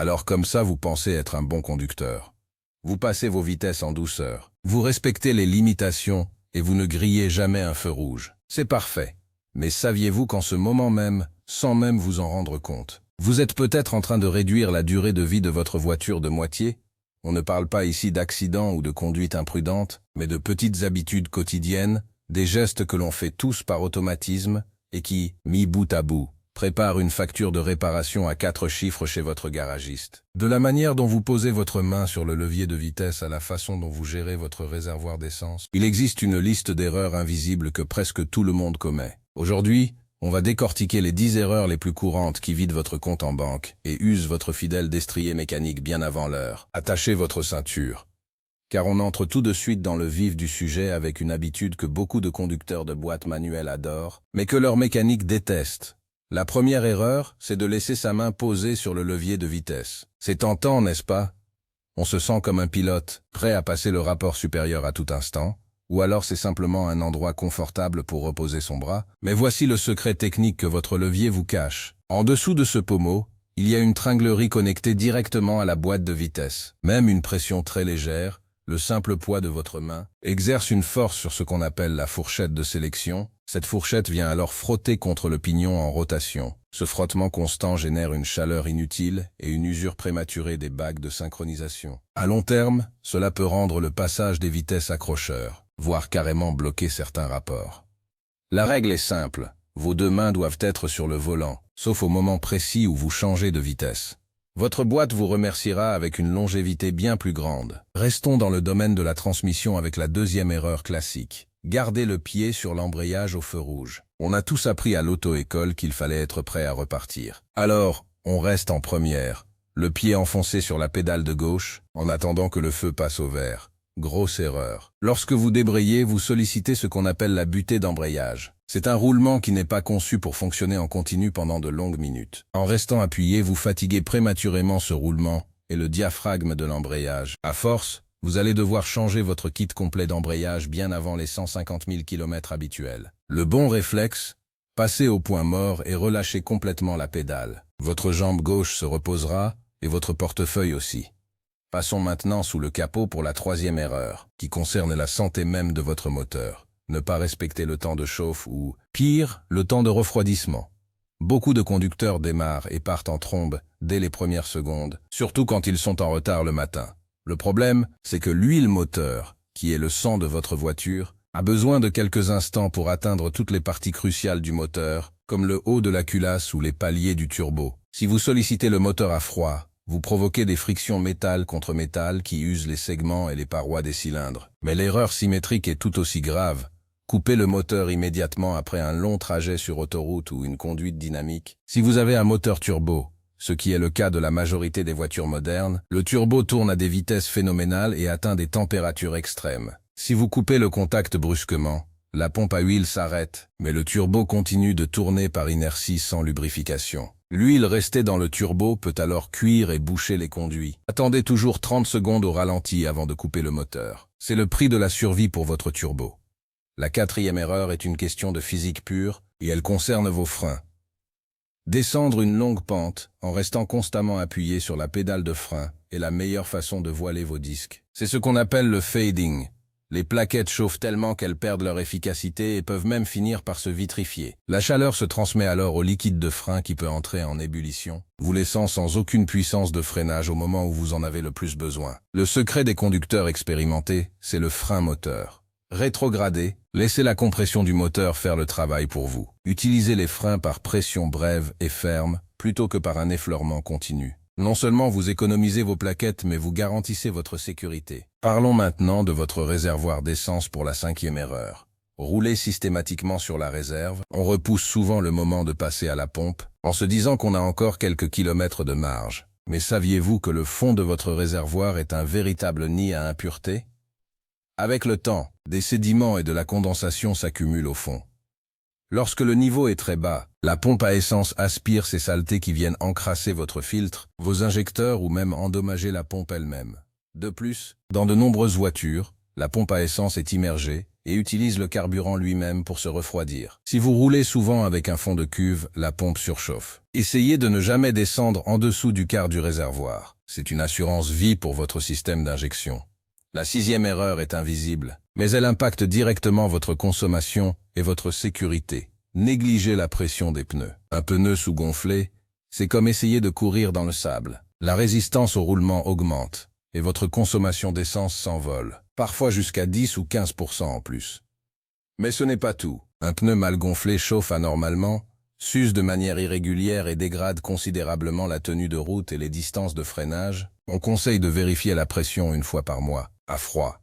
Alors comme ça, vous pensez être un bon conducteur. Vous passez vos vitesses en douceur. Vous respectez les limitations et vous ne grillez jamais un feu rouge. C'est parfait. Mais saviez-vous qu'en ce moment même, sans même vous en rendre compte, vous êtes peut-être en train de réduire la durée de vie de votre voiture de moitié? On ne parle pas ici d'accident ou de conduite imprudente, mais de petites habitudes quotidiennes, des gestes que l'on fait tous par automatisme et qui, mis bout à bout, préparent une facture de réparation à 4 chiffres chez votre garagiste. De la manière dont vous posez votre main sur le levier de vitesse à la façon dont vous gérez votre réservoir d'essence, il existe une liste d'erreurs invisibles que presque tout le monde commet. Aujourd'hui, on va décortiquer les 10 erreurs les plus courantes qui vident votre compte en banque et usent votre fidèle destrier mécanique bien avant l'heure. Attachez votre ceinture, car on entre tout de suite dans le vif du sujet avec une habitude que beaucoup de conducteurs de boîtes manuelles adorent, mais que leur mécanique déteste. La première erreur, c'est de laisser sa main posée sur le levier de vitesse. C'est tentant, n'est-ce pas? On se sent comme un pilote, prêt à passer le rapport supérieur à tout instant, ou alors c'est simplement un endroit confortable pour reposer son bras. Mais voici le secret technique que votre levier vous cache. En dessous de ce pommeau, il y a une tringlerie connectée directement à la boîte de vitesse. Même une pression très légère, le simple poids de votre main, exerce une force sur ce qu'on appelle la fourchette de sélection. Cette fourchette vient alors frotter contre le pignon en rotation. Ce frottement constant génère une chaleur inutile et une usure prématurée des bagues de synchronisation. À long terme, cela peut rendre le passage des vitesses accrocheur, voire carrément bloquer certains rapports. La règle est simple, vos deux mains doivent être sur le volant, sauf au moment précis où vous changez de vitesse. Votre boîte vous remerciera avec une longévité bien plus grande. Restons dans le domaine de la transmission avec la deuxième erreur classique. Gardez le pied sur l'embrayage au feu rouge. On a tous appris à l'auto-école qu'il fallait être prêt à repartir. Alors, on reste en première, le pied enfoncé sur la pédale de gauche, en attendant que le feu passe au vert. Grosse erreur. Lorsque vous débrayez, vous sollicitez ce qu'on appelle la butée d'embrayage. C'est un roulement qui n'est pas conçu pour fonctionner en continu pendant de longues minutes. En restant appuyé, vous fatiguez prématurément ce roulement et le diaphragme de l'embrayage. À force, vous allez devoir changer votre kit complet d'embrayage bien avant les 150 000 km habituels. Le bon réflexe, passez au point mort et relâchez complètement la pédale. Votre jambe gauche se reposera et votre portefeuille aussi. Passons maintenant sous le capot pour la troisième erreur, qui concerne la santé même de votre moteur. Ne pas respecter le temps de chauffe ou, pire, le temps de refroidissement. Beaucoup de conducteurs démarrent et partent en trombe dès les premières secondes, surtout quand ils sont en retard le matin. Le problème, c'est que l'huile moteur, qui est le sang de votre voiture, a besoin de quelques instants pour atteindre toutes les parties cruciales du moteur, comme le haut de la culasse ou les paliers du turbo. Si vous sollicitez le moteur à froid, vous provoquez des frictions métal contre métal qui usent les segments et les parois des cylindres. Mais l'erreur symétrique est tout aussi grave. Coupez le moteur immédiatement après un long trajet sur autoroute ou une conduite dynamique. Si vous avez un moteur turbo, ce qui est le cas de la majorité des voitures modernes, le turbo tourne à des vitesses phénoménales et atteint des températures extrêmes. Si vous coupez le contact brusquement, la pompe à huile s'arrête, mais le turbo continue de tourner par inertie sans lubrification. L'huile restée dans le turbo peut alors cuire et boucher les conduits. Attendez toujours 30 secondes au ralenti avant de couper le moteur. C'est le prix de la survie pour votre turbo. La quatrième erreur est une question de physique pure et elle concerne vos freins. Descendre une longue pente en restant constamment appuyé sur la pédale de frein est la meilleure façon de voiler vos disques. C'est ce qu'on appelle le fading. Les plaquettes chauffent tellement qu'elles perdent leur efficacité et peuvent même finir par se vitrifier. La chaleur se transmet alors au liquide de frein qui peut entrer en ébullition, vous laissant sans aucune puissance de freinage au moment où vous en avez le plus besoin. Le secret des conducteurs expérimentés, c'est le frein moteur. Rétrogradez, laissez la compression du moteur faire le travail pour vous. Utilisez les freins par pression brève et ferme plutôt que par un effleurement continu. Non seulement vous économisez vos plaquettes, mais vous garantissez votre sécurité. Parlons maintenant de votre réservoir d'essence pour la cinquième erreur. Roulez systématiquement sur la réserve, on repousse souvent le moment de passer à la pompe, en se disant qu'on a encore quelques kilomètres de marge. Mais saviez-vous que le fond de votre réservoir est un véritable nid à impuretés? Avec le temps, des sédiments et de la condensation s'accumulent au fond. Lorsque le niveau est très bas, la pompe à essence aspire ces saletés qui viennent encrasser votre filtre, vos injecteurs ou même endommager la pompe elle-même. De plus, dans de nombreuses voitures, la pompe à essence est immergée et utilise le carburant lui-même pour se refroidir. Si vous roulez souvent avec un fond de cuve, la pompe surchauffe. Essayez de ne jamais descendre en dessous du quart du réservoir. C'est une assurance vie pour votre système d'injection. La 6e erreur est invisible, mais elle impacte directement votre consommation et votre sécurité. Négligez la pression des pneus. Un pneu sous-gonflé, c'est comme essayer de courir dans le sable. La résistance au roulement augmente et votre consommation d'essence s'envole, parfois jusqu'à 10 ou 15% en plus. Mais ce n'est pas tout. Un pneu mal gonflé chauffe anormalement, s'use de manière irrégulière et dégrade considérablement la tenue de route et les distances de freinage. On conseille de vérifier la pression une fois par mois, à froid.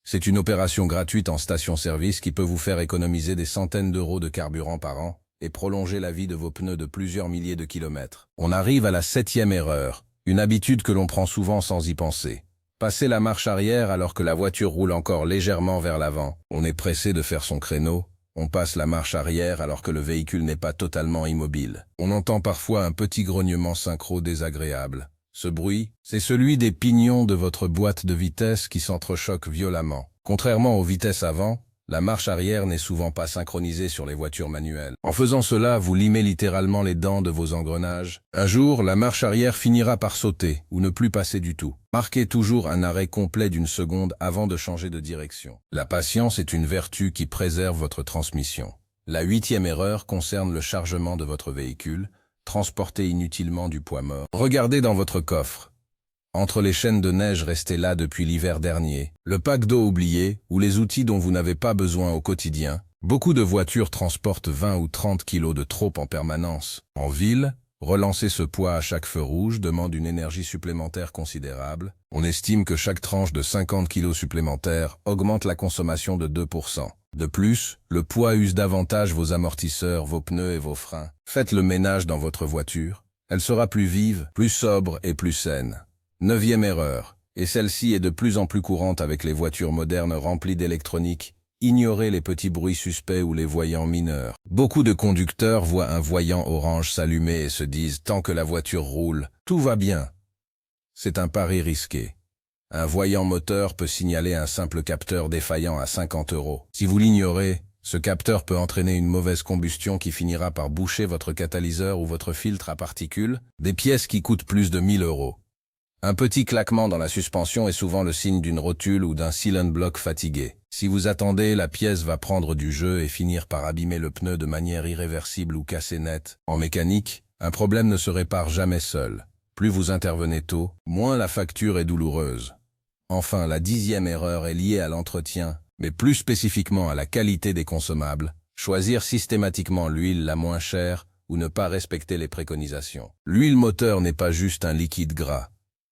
C'est une opération gratuite en station-service qui peut vous faire économiser des centaines d'euros de carburant par an et prolonger la vie de vos pneus de plusieurs milliers de kilomètres. On arrive à la 7e erreur, une habitude que l'on prend souvent sans y penser. Passer la marche arrière alors que la voiture roule encore légèrement vers l'avant. On est pressé de faire son créneau. On passe la marche arrière alors que le véhicule n'est pas totalement immobile. On entend parfois un petit grognement synchro désagréable. Ce bruit, c'est celui des pignons de votre boîte de vitesse qui s'entrechoquent violemment. Contrairement aux vitesses avant, la marche arrière n'est souvent pas synchronisée sur les voitures manuelles. En faisant cela, vous limez littéralement les dents de vos engrenages. Un jour, la marche arrière finira par sauter ou ne plus passer du tout. Marquez toujours un arrêt complet d'une seconde avant de changer de direction. La patience est une vertu qui préserve votre transmission. La 8e erreur concerne le chargement de votre véhicule. Transporter inutilement du poids mort. Regardez dans votre coffre. Entre les chaînes de neige restées là depuis l'hiver dernier, le pack d'eau oublié ou les outils dont vous n'avez pas besoin au quotidien, beaucoup de voitures transportent 20 ou 30 kilos de trop en permanence. En ville, relancer ce poids à chaque feu rouge demande une énergie supplémentaire considérable. On estime que chaque tranche de 50 kilos supplémentaires augmente la consommation de 2%. De plus, le poids use davantage vos amortisseurs, vos pneus et vos freins. Faites le ménage dans votre voiture. Elle sera plus vive, plus sobre et plus saine. 9e erreur, et celle-ci est de plus en plus courante avec les voitures modernes remplies d'électronique. Ignorez les petits bruits suspects ou les voyants mineurs. Beaucoup de conducteurs voient un voyant orange s'allumer et se disent « tant que la voiture roule, tout va bien ». C'est un pari risqué. Un voyant moteur peut signaler un simple capteur défaillant à 50 €. Si vous l'ignorez, ce capteur peut entraîner une mauvaise combustion qui finira par boucher votre catalyseur ou votre filtre à particules, des pièces qui coûtent plus de 1000 €. Un petit claquement dans la suspension est souvent le signe d'une rotule ou d'un cylinder block fatigué. Si vous attendez, la pièce va prendre du jeu et finir par abîmer le pneu de manière irréversible ou casser net. En mécanique, un problème ne se répare jamais seul. Plus vous intervenez tôt, moins la facture est douloureuse. Enfin, la 10e erreur est liée à l'entretien, mais plus spécifiquement à la qualité des consommables. Choisir systématiquement l'huile la moins chère ou ne pas respecter les préconisations. L'huile moteur n'est pas juste un liquide gras.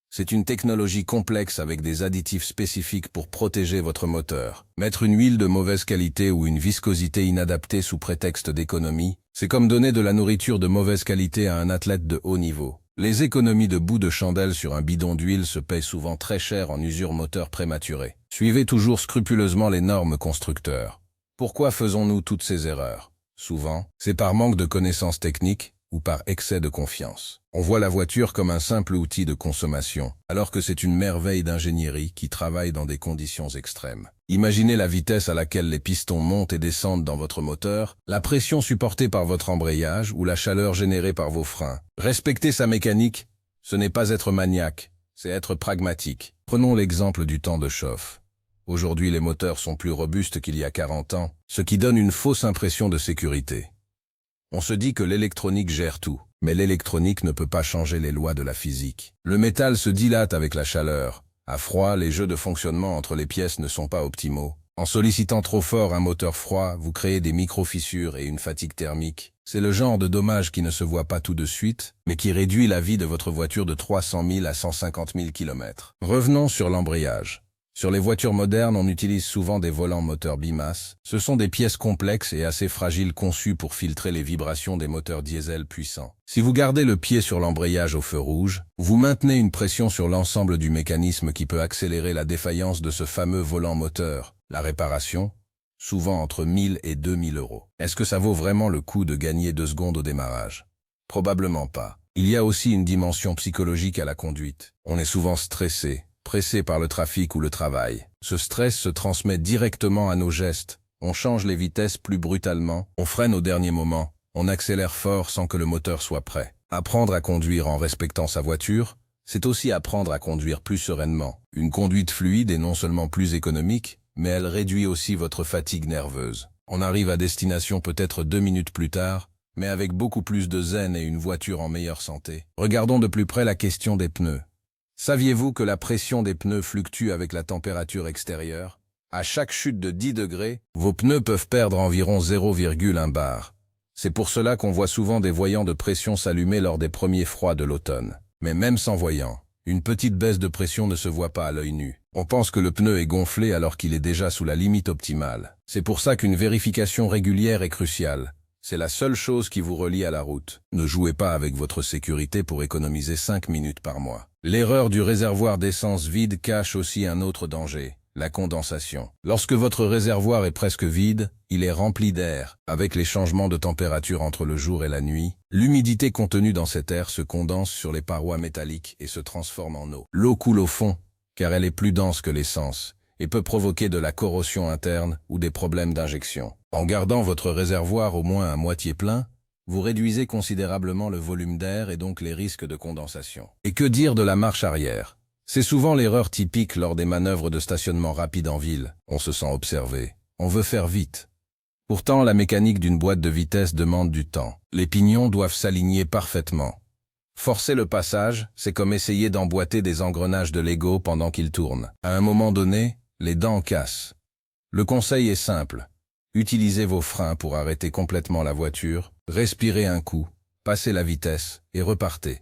C'est une technologie complexe avec des additifs spécifiques pour protéger votre moteur. Mettre une huile de mauvaise qualité ou une viscosité inadaptée sous prétexte d'économie, c'est comme donner de la nourriture de mauvaise qualité à un athlète de haut niveau. Les économies de bout de chandelle sur un bidon d'huile se payent souvent très cher en usure moteur prématurée. Suivez toujours scrupuleusement les normes constructeurs. Pourquoi faisons-nous toutes ces erreurs? Souvent, c'est par manque de connaissances techniques ou par excès de confiance. On voit la voiture comme un simple outil de consommation, alors que c'est une merveille d'ingénierie qui travaille dans des conditions extrêmes. Imaginez la vitesse à laquelle les pistons montent et descendent dans votre moteur, la pression supportée par votre embrayage ou la chaleur générée par vos freins. Respecter sa mécanique, ce n'est pas être maniaque, c'est être pragmatique. Prenons l'exemple du temps de chauffe. Aujourd'hui, les moteurs sont plus robustes qu'il y a 40 ans, ce qui donne une fausse impression de sécurité. On se dit que l'électronique gère tout, mais l'électronique ne peut pas changer les lois de la physique. Le métal se dilate avec la chaleur. À froid, les jeux de fonctionnement entre les pièces ne sont pas optimaux. En sollicitant trop fort un moteur froid, vous créez des micro-fissures et une fatigue thermique. C'est le genre de dommage qui ne se voit pas tout de suite, mais qui réduit la vie de votre voiture de 300 000 à 150 000 km. Revenons sur l'embrayage. Sur les voitures modernes, on utilise souvent des volants moteurs bimasse. Ce sont des pièces complexes et assez fragiles conçues pour filtrer les vibrations des moteurs diesel puissants. Si vous gardez le pied sur l'embrayage au feu rouge, vous maintenez une pression sur l'ensemble du mécanisme qui peut accélérer la défaillance de ce fameux volant moteur. La réparation, souvent entre 1000 et 2000 €. Est-ce que ça vaut vraiment le coup de gagner 2 secondes au démarrage? Probablement pas. Il y a aussi une dimension psychologique à la conduite. On est souvent stressé, pressés par le trafic ou le travail. Ce stress se transmet directement à nos gestes. On change les vitesses plus brutalement, on freine au dernier moment, on accélère fort sans que le moteur soit prêt. Apprendre à conduire en respectant sa voiture, c'est aussi apprendre à conduire plus sereinement. Une conduite fluide est non seulement plus économique, mais elle réduit aussi votre fatigue nerveuse. On arrive à destination peut-être 2 minutes plus tard, mais avec beaucoup plus de zen et une voiture en meilleure santé. Regardons de plus près la question des pneus. Saviez-vous que la pression des pneus fluctue avec la température extérieure? À chaque chute de 10 degrés, vos pneus peuvent perdre environ 0,1 bar. C'est pour cela qu'on voit souvent des voyants de pression s'allumer lors des premiers froids de l'automne. Mais même sans voyant, une petite baisse de pression ne se voit pas à l'œil nu. On pense que le pneu est gonflé alors qu'il est déjà sous la limite optimale. C'est pour ça qu'une vérification régulière est cruciale. C'est la seule chose qui vous relie à la route. Ne jouez pas avec votre sécurité pour économiser 5 minutes par mois. L'erreur du réservoir d'essence vide cache aussi un autre danger. La condensation. Lorsque votre réservoir est presque vide, il est rempli d'air. Avec les changements de température entre le jour et la nuit, l'humidité contenue dans cet air se condense sur les parois métalliques et se transforme en eau. L'eau coule au fond, car elle est plus dense que l'essence, et peut provoquer de la corrosion interne ou des problèmes d'injection. En gardant votre réservoir au moins à moitié plein, vous réduisez considérablement le volume d'air et donc les risques de condensation. Et que dire de la marche arrière? C'est souvent l'erreur typique lors des manœuvres de stationnement rapide en ville. On se sent observé. On veut faire vite. Pourtant, la mécanique d'une boîte de vitesse demande du temps. Les pignons doivent s'aligner parfaitement. Forcer le passage, c'est comme essayer d'emboîter des engrenages de Lego pendant qu'ils tournent. À un moment donné, les dents cassent. Le conseil est simple. Utilisez vos freins pour arrêter complètement la voiture, respirez un coup, passez la vitesse et repartez.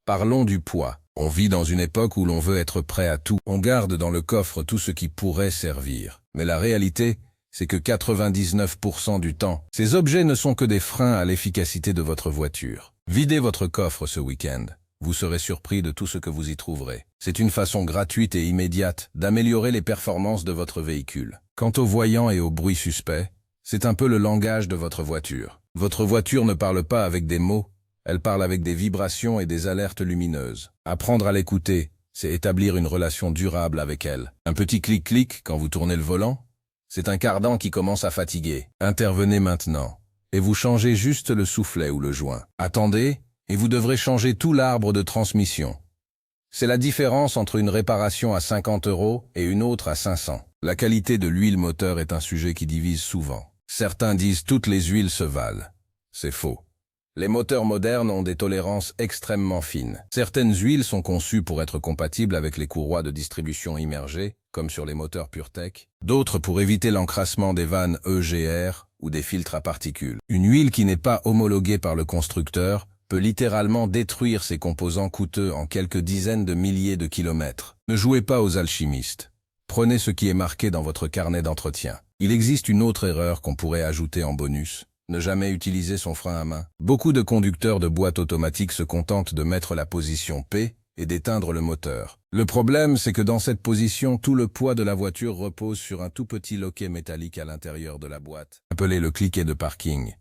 Parlons du poids. On vit dans une époque où l'on veut être prêt à tout. On garde dans le coffre tout ce qui pourrait servir. Mais la réalité, c'est que 99% du temps, ces objets ne sont que des freins à l'efficacité de votre voiture. Videz votre coffre ce week-end. Vous serez surpris de tout ce que vous y trouverez. C'est une façon gratuite et immédiate d'améliorer les performances de votre véhicule. Quant aux voyants et aux bruits suspects, c'est un peu le langage de votre voiture. Votre voiture ne parle pas avec des mots, elle parle avec des vibrations et des alertes lumineuses. Apprendre à l'écouter, c'est établir une relation durable avec elle. Un petit clic-clic quand vous tournez le volant, c'est un cardan qui commence à fatiguer. Intervenez maintenant, et vous changez juste le soufflet ou le joint. Attendez, et vous devrez changer tout l'arbre de transmission. C'est la différence entre une réparation à 50 € et une autre à 500. La qualité de l'huile moteur est un sujet qui divise souvent. Certains disent toutes les huiles se valent. C'est faux. Les moteurs modernes ont des tolérances extrêmement fines. Certaines huiles sont conçues pour être compatibles avec les courroies de distribution immergées, comme sur les moteurs PureTech. D'autres pour éviter l'encrassement des vannes EGR ou des filtres à particules. Une huile qui n'est pas homologuée par le constructeur peut littéralement détruire ses composants coûteux en quelques dizaines de milliers de kilomètres. Ne jouez pas aux alchimistes. Prenez ce qui est marqué dans votre carnet d'entretien. Il existe une autre erreur qu'on pourrait ajouter en bonus. Ne jamais utiliser son frein à main. Beaucoup de conducteurs de boîte automatique se contentent de mettre la position P et d'éteindre le moteur. Le problème, c'est que dans cette position, tout le poids de la voiture repose sur un tout petit loquet métallique à l'intérieur de la boîte, appelé le cliquet de parking.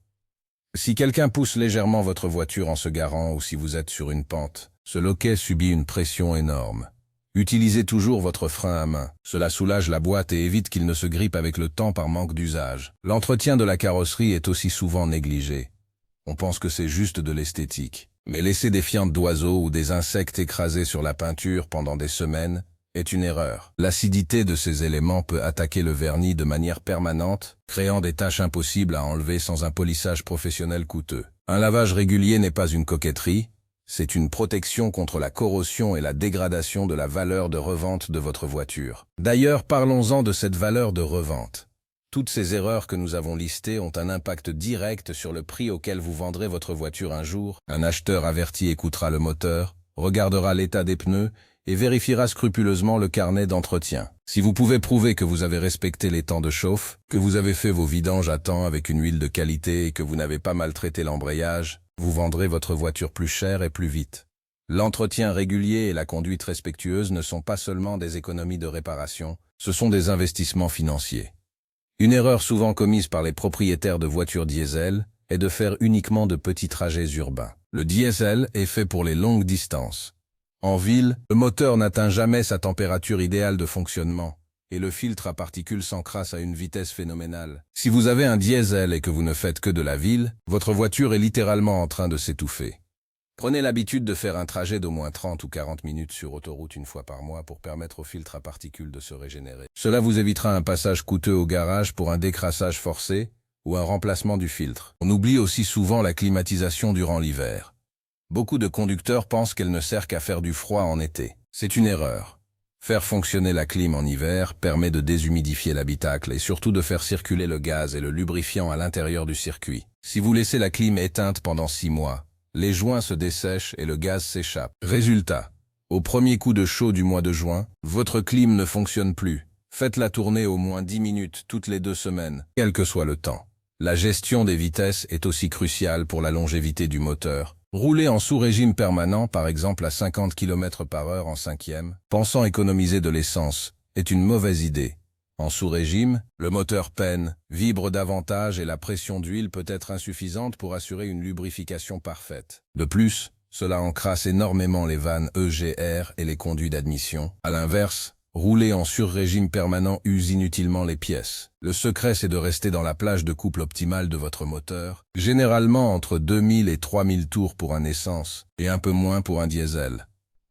Si quelqu'un pousse légèrement votre voiture en se garant ou si vous êtes sur une pente, ce loquet subit une pression énorme. Utilisez toujours votre frein à main. Cela soulage la boîte et évite qu'il ne se grippe avec le temps par manque d'usage. L'entretien de la carrosserie est aussi souvent négligé. On pense que c'est juste de l'esthétique. Mais laisser des fientes d'oiseaux ou des insectes écrasés sur la peinture pendant des semaines est une erreur. L'acidité de ces éléments peut attaquer le vernis de manière permanente, créant des taches impossibles à enlever sans un polissage professionnel coûteux. Un lavage régulier n'est pas une coquetterie, c'est une protection contre la corrosion et la dégradation de la valeur de revente de votre voiture. D'ailleurs, parlons-en de cette valeur de revente. Toutes ces erreurs que nous avons listées ont un impact direct sur le prix auquel vous vendrez votre voiture un jour. Un acheteur averti écoutera le moteur, regardera l'état des pneus et vérifiera scrupuleusement le carnet d'entretien. Si vous pouvez prouver que vous avez respecté les temps de chauffe, que vous avez fait vos vidanges à temps avec une huile de qualité et que vous n'avez pas maltraité l'embrayage, vous vendrez votre voiture plus cher et plus vite. L'entretien régulier et la conduite respectueuse ne sont pas seulement des économies de réparation, ce sont des investissements financiers. Une erreur souvent commise par les propriétaires de voitures diesel est de faire uniquement de petits trajets urbains. Le diesel est fait pour les longues distances. En ville, le moteur n'atteint jamais sa température idéale de fonctionnement, et le filtre à particules s'encrasse à une vitesse phénoménale. Si vous avez un diesel et que vous ne faites que de la ville, votre voiture est littéralement en train de s'étouffer. Prenez l'habitude de faire un trajet d'au moins 30 ou 40 minutes sur autoroute une fois par mois pour permettre au filtre à particules de se régénérer. Cela vous évitera un passage coûteux au garage pour un décrassage forcé ou un remplacement du filtre. On oublie aussi souvent la climatisation durant l'hiver. Beaucoup de conducteurs pensent qu'elle ne sert qu'à faire du froid en été. C'est une erreur. Faire fonctionner la clim en hiver permet de déshumidifier l'habitacle et surtout de faire circuler le gaz et le lubrifiant à l'intérieur du circuit. Si vous laissez la clim éteinte pendant 6 mois, les joints se dessèchent et le gaz s'échappe. Résultat, au premier coup de chaud du mois de juin, votre clim ne fonctionne plus. Faites-la tourner au moins 10 minutes toutes les 2 semaines, quel que soit le temps. La gestion des vitesses est aussi cruciale pour la longévité du moteur. Rouler en sous-régime permanent, par exemple à 50 km/h en 5e, pensant économiser de l'essence, est une mauvaise idée. En sous-régime, le moteur peine, vibre davantage et la pression d'huile peut être insuffisante pour assurer une lubrification parfaite. De plus, cela encrasse énormément les vannes EGR et les conduits d'admission. À l'inverse, rouler en sur-régime permanent use inutilement les pièces. Le secret, c'est de rester dans la plage de couple optimale de votre moteur, généralement entre 2000 et 3000 tours pour un essence, et un peu moins pour un diesel.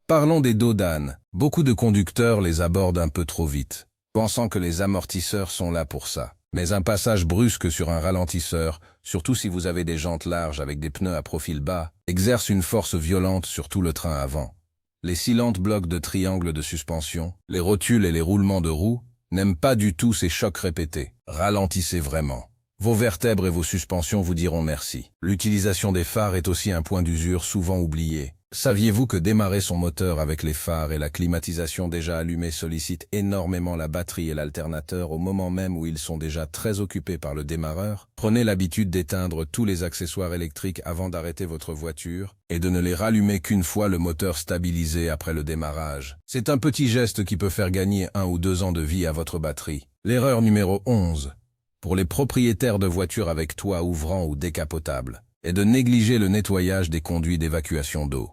Parlons des dos d'âne. Beaucoup de conducteurs les abordent un peu trop vite, pensant que les amortisseurs sont là pour ça. Mais un passage brusque sur un ralentisseur, surtout si vous avez des jantes larges avec des pneus à profil bas, exerce une force violente sur tout le train avant. Les scilantes blocs de triangle de suspension, les rotules et les roulements de roues n'aiment pas du tout ces chocs répétés. Ralentissez vraiment. Vos vertèbres et vos suspensions vous diront merci. L'utilisation des phares est aussi un point d'usure souvent oublié. Saviez-vous que démarrer son moteur avec les phares et la climatisation déjà allumée sollicite énormément la batterie et l'alternateur au moment même où ils sont déjà très occupés par le démarreur? Prenez l'habitude d'éteindre tous les accessoires électriques avant d'arrêter votre voiture et de ne les rallumer qu'une fois le moteur stabilisé après le démarrage. C'est un petit geste qui peut faire gagner 1 ou 2 ans de vie à votre batterie. L'erreur numéro 11, pour les propriétaires de voitures avec toit ouvrant ou décapotable, est de négliger le nettoyage des conduits d'évacuation d'eau.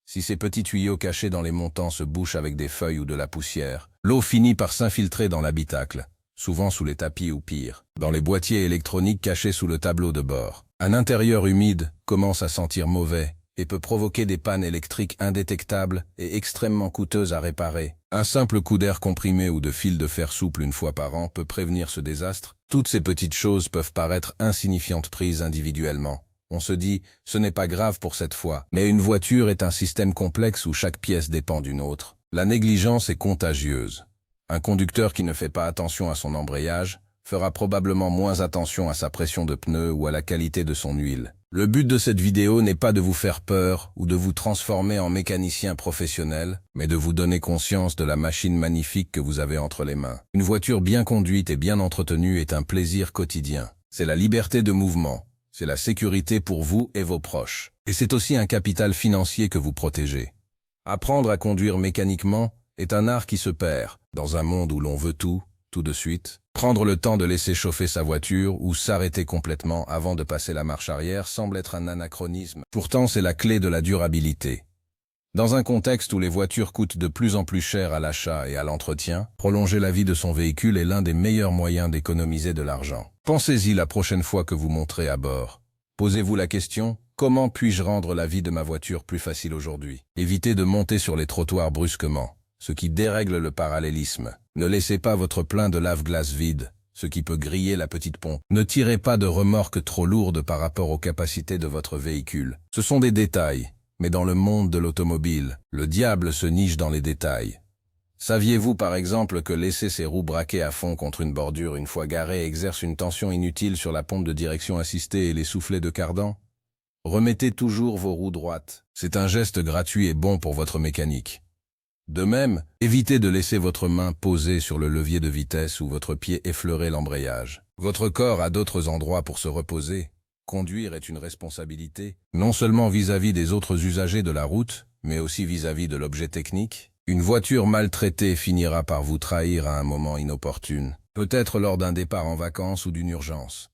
Si ces petits tuyaux cachés dans les montants se bouchent avec des feuilles ou de la poussière, l'eau finit par s'infiltrer dans l'habitacle, souvent sous les tapis ou pire, dans les boîtiers électroniques cachés sous le tableau de bord. Un intérieur humide commence à sentir mauvais et peut provoquer des pannes électriques indétectables et extrêmement coûteuses à réparer. Un simple coup d'air comprimé ou de fil de fer souple une fois par an peut prévenir ce désastre. Toutes ces petites choses peuvent paraître insignifiantes prises individuellement. On se dit, ce n'est pas grave pour cette fois. Mais une voiture est un système complexe où chaque pièce dépend d'une autre. La négligence est contagieuse. Un conducteur qui ne fait pas attention à son embrayage fera probablement moins attention à sa pression de pneus ou à la qualité de son huile. Le but de cette vidéo n'est pas de vous faire peur ou de vous transformer en mécanicien professionnel, mais de vous donner conscience de la machine magnifique que vous avez entre les mains. Une voiture bien conduite et bien entretenue est un plaisir quotidien. C'est la liberté de mouvement. C'est la sécurité pour vous et vos proches. Et c'est aussi un capital financier que vous protégez. Apprendre à conduire mécaniquement est un art qui se perd dans un monde où l'on veut tout de suite. Prendre le temps de laisser chauffer sa voiture ou s'arrêter complètement avant de passer la marche arrière semble être un anachronisme. Pourtant, c'est la clé de la durabilité. Dans un contexte où les voitures coûtent de plus en plus cher à l'achat et à l'entretien, prolonger la vie de son véhicule est l'un des meilleurs moyens d'économiser de l'argent. Pensez-y la prochaine fois que vous monterez à bord. Posez-vous la question, comment puis-je rendre la vie de ma voiture plus facile aujourd'hui? Évitez de monter sur les trottoirs brusquement, ce qui dérègle le parallélisme. Ne laissez pas votre plein de lave-glace vide, ce qui peut griller la petite pompe. Ne tirez pas de remorques trop lourdes par rapport aux capacités de votre véhicule. Ce sont des détails. Mais dans le monde de l'automobile, le diable se niche dans les détails. Saviez-vous par exemple que laisser ses roues braquées à fond contre une bordure une fois garées exerce une tension inutile sur la pompe de direction assistée et les soufflets de cardan? Remettez toujours vos roues droites. C'est un geste gratuit et bon pour votre mécanique. De même, évitez de laisser votre main posée sur le levier de vitesse ou votre pied effleurer l'embrayage. Votre corps a d'autres endroits pour se reposer. Conduire est une responsabilité, non seulement vis-à-vis des autres usagers de la route, mais aussi vis-à-vis de l'objet technique. Une voiture maltraitée finira par vous trahir à un moment inopportun, peut-être lors d'un départ en vacances ou d'une urgence.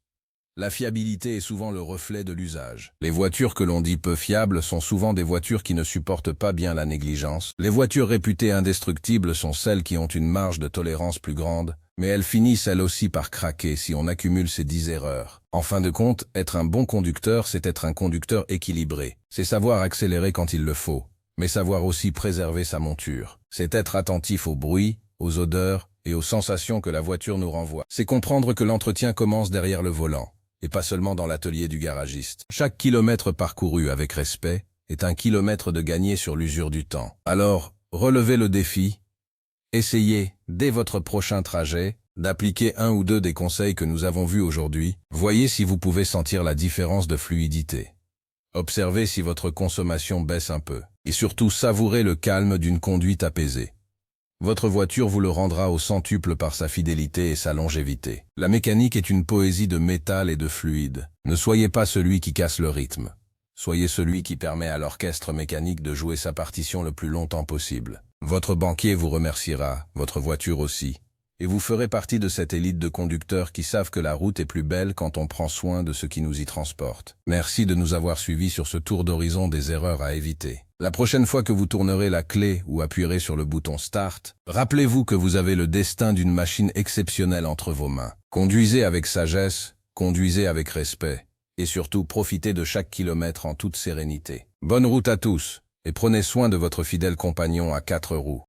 La fiabilité est souvent le reflet de l'usage. Les voitures que l'on dit peu fiables sont souvent des voitures qui ne supportent pas bien la négligence. Les voitures réputées indestructibles sont celles qui ont une marge de tolérance plus grande, mais elles finissent elles aussi par craquer si on accumule ces 10 erreurs. En fin de compte, être un bon conducteur, c'est être un conducteur équilibré. C'est savoir accélérer quand il le faut, mais savoir aussi préserver sa monture. C'est être attentif au bruit, aux odeurs et aux sensations que la voiture nous renvoie. C'est comprendre que l'entretien commence derrière le volant, et pas seulement dans l'atelier du garagiste. Chaque kilomètre parcouru avec respect est un kilomètre de gagné sur l'usure du temps. Alors, relevez le défi. Essayez, dès votre prochain trajet, d'appliquer un ou deux des conseils que nous avons vus aujourd'hui. Voyez si vous pouvez sentir la différence de fluidité. Observez si votre consommation baisse un peu. Et surtout, savourez le calme d'une conduite apaisée. Votre voiture vous le rendra au centuple par sa fidélité et sa longévité. La mécanique est une poésie de métal et de fluide. Ne soyez pas celui qui casse le rythme. Soyez celui qui permet à l'orchestre mécanique de jouer sa partition le plus longtemps possible. Votre banquier vous remerciera, votre voiture aussi. Et vous ferez partie de cette élite de conducteurs qui savent que la route est plus belle quand on prend soin de ce qui nous y transporte. Merci de nous avoir suivis sur ce tour d'horizon des erreurs à éviter. La prochaine fois que vous tournerez la clé ou appuierez sur le bouton Start, rappelez-vous que vous avez le destin d'une machine exceptionnelle entre vos mains. Conduisez avec sagesse, conduisez avec respect, et surtout profitez de chaque kilomètre en toute sérénité. Bonne route à tous, et prenez soin de votre fidèle compagnon à 4 roues.